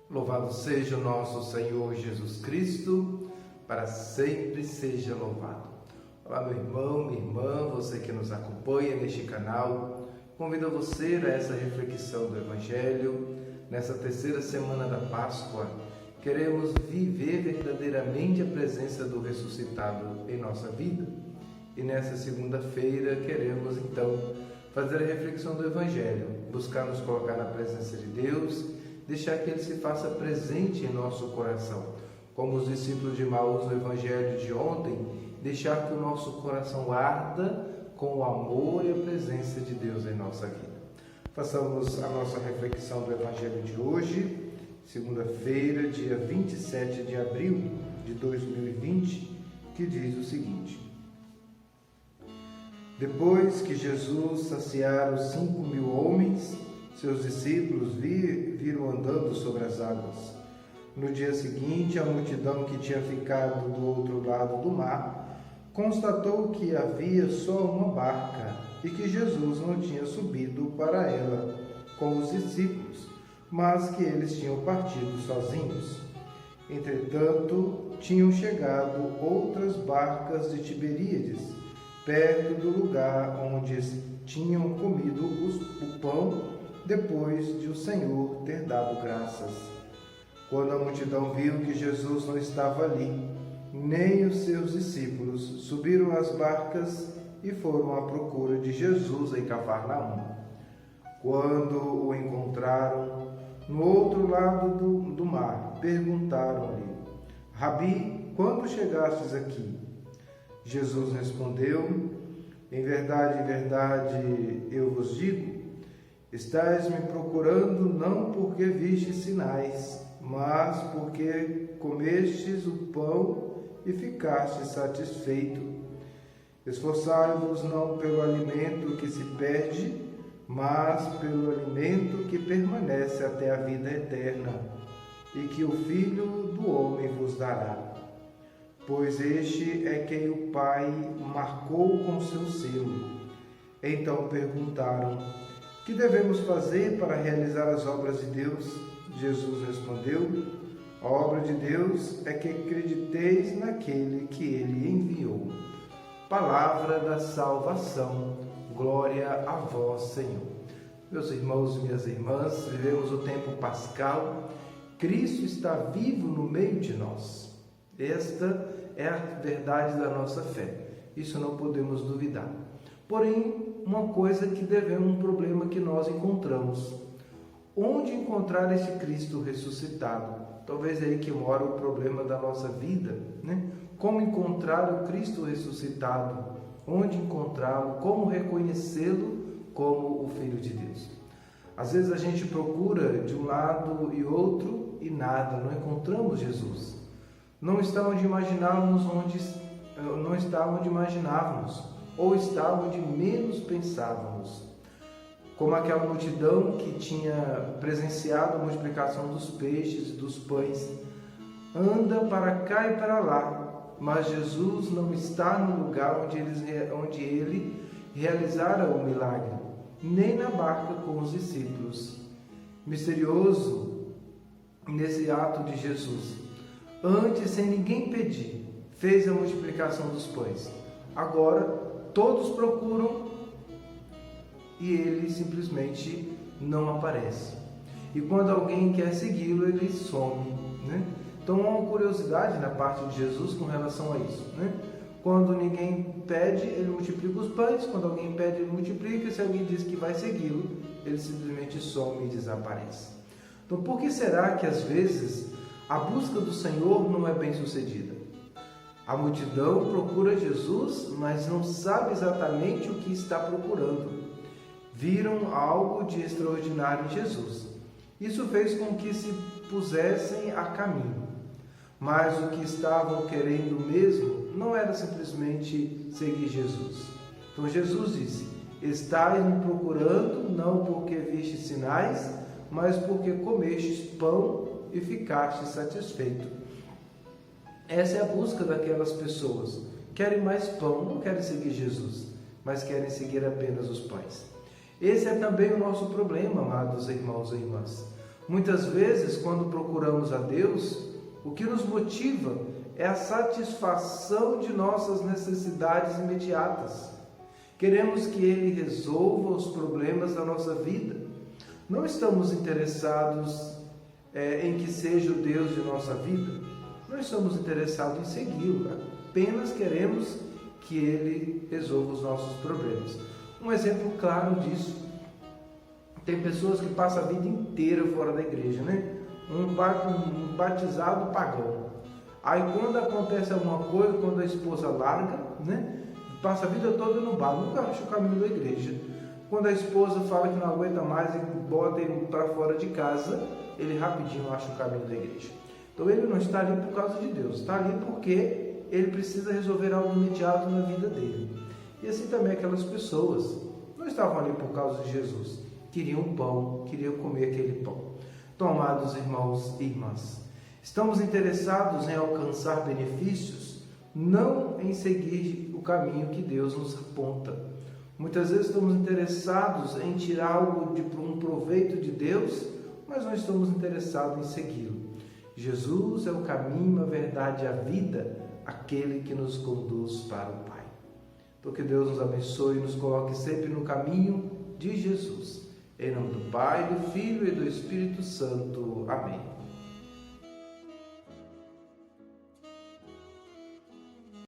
Louvado seja o nosso Senhor Jesus Cristo, para sempre seja louvado. Olá, meu irmão, minha irmã, você que nos acompanha neste canal, convido você a essa reflexão do Evangelho. Nessa terceira semana da Páscoa, queremos viver verdadeiramente a presença do ressuscitado em nossa vida. E nessa segunda-feira queremos então fazer a reflexão do Evangelho, buscar nos colocar na presença de Deus, deixar que Ele se faça presente em nosso coração. Como os discípulos de Emaús no Evangelho de ontem, deixar que o nosso coração arda com o amor e a presença de Deus em nossa vida. Façamos a nossa reflexão do Evangelho de hoje, segunda-feira, dia 27 de abril de 2020, que diz o seguinte: Depois que Jesus saciara os 5.000 homens, seus discípulos viram andando sobre as águas. No dia seguinte, a multidão que tinha ficado do outro lado do mar constatou que havia só uma barca e que Jesus não tinha subido para ela com os discípulos, mas que eles tinham partido sozinhos. Entretanto, tinham chegado outras barcas de Tiberíades, perto do lugar onde tinham comido o pão depois de o Senhor ter dado graças. Quando a multidão viu que Jesus não estava ali, nem os seus discípulos, subiram às barcas e foram à procura de Jesus em Cafarnaum. Quando o encontraram no outro lado do mar, perguntaram-lhe: Rabi, quando chegastes aqui? Jesus respondeu: Em verdade, eu vos digo, estais me procurando não porque vistes sinais, mas porque comestes o pão e ficastes satisfeito. Esforçai-vos não pelo alimento que se perde, mas pelo alimento que permanece até a vida eterna, e que o Filho do Homem vos dará. Pois este é quem o Pai marcou com seu selo. Então perguntaram: Que devemos fazer para realizar as obras de Deus? Jesus respondeu: A obra de Deus é que acrediteis naquele que Ele enviou. Palavra da salvação. Glória a vós, Senhor. Meus irmãos e minhas irmãs, vivemos o tempo pascal. Cristo está vivo no meio de nós. Esta é a verdade da nossa fé. Isso não podemos duvidar. Porém, um problema que nós encontramos. Onde encontrar esse Cristo ressuscitado? Talvez é aí que mora o problema da nossa vida, né? Como encontrar o Cristo ressuscitado? Onde encontrá-lo? Como reconhecê-lo como o Filho de Deus? Às vezes a gente procura de um lado e outro e nada, não encontramos Jesus. Não está onde imaginávamos, ou está onde menos pensávamos. Como aquela multidão que tinha presenciado a multiplicação dos peixes e dos pães, anda para cá e para lá, mas Jesus não está no lugar onde ele realizara o milagre, nem na barca com os discípulos. Misterioso nesse ato de Jesus. Antes, sem ninguém pedir, fez a multiplicação dos pães. Agora, todos procuram e ele simplesmente não aparece. E quando alguém quer segui-lo, ele some, né? Então há uma curiosidade na parte de Jesus com relação a isso, né? Quando ninguém pede, ele multiplica os pães. Quando alguém pede, ele multiplica. E se alguém diz que vai segui-lo, ele simplesmente some e desaparece. Então, por que será que às vezes a busca do Senhor não é bem sucedida? A multidão procura Jesus, mas não sabe exatamente o que está procurando. Viram algo de extraordinário em Jesus. Isso fez com que se pusessem a caminho. Mas o que estavam querendo mesmo não era simplesmente seguir Jesus. Então Jesus disse: Estais me procurando não porque vistes sinais, mas porque comestes pão e ficaste satisfeito. Essa é a busca daquelas pessoas. Querem mais pão, não querem seguir Jesus, mas querem seguir apenas os pães. Esse é também o nosso problema, amados irmãos e irmãs. Muitas vezes, quando procuramos a Deus, o que nos motiva é a satisfação de nossas necessidades imediatas. Queremos que Ele resolva os problemas da nossa vida. Não estamos interessados em que seja o Deus de nossa vida. Não estamos interessados em segui-lo. Apenas queremos que Ele resolva os nossos problemas. Um exemplo claro disso. Tem pessoas que passam a vida inteira fora da igreja, né? Um batizado pagão. Aí quando acontece alguma coisa, quando a esposa larga, né? Passa a vida toda no bar, nunca acha o caminho da igreja. Quando a esposa fala que não aguenta mais e bota ele para fora de casa, ele rapidinho acha o caminho da igreja. Então ele não está ali por causa de Deus, está ali porque ele precisa resolver algo imediato na vida dele. E assim também aquelas pessoas não estavam ali por causa de Jesus, queriam pão, queriam comer aquele pão. Então, amados irmãos e irmãs, estamos interessados em alcançar benefícios, não em seguir o caminho que Deus nos aponta. Muitas vezes estamos interessados em tirar algo de um proveito de Deus, mas não estamos interessados em segui-lo. Jesus é o caminho, a verdade e a vida, aquele que nos conduz para o Pai. Então que Deus nos abençoe e nos coloque sempre no caminho de Jesus. Em nome do Pai, do Filho e do Espírito Santo. Amém.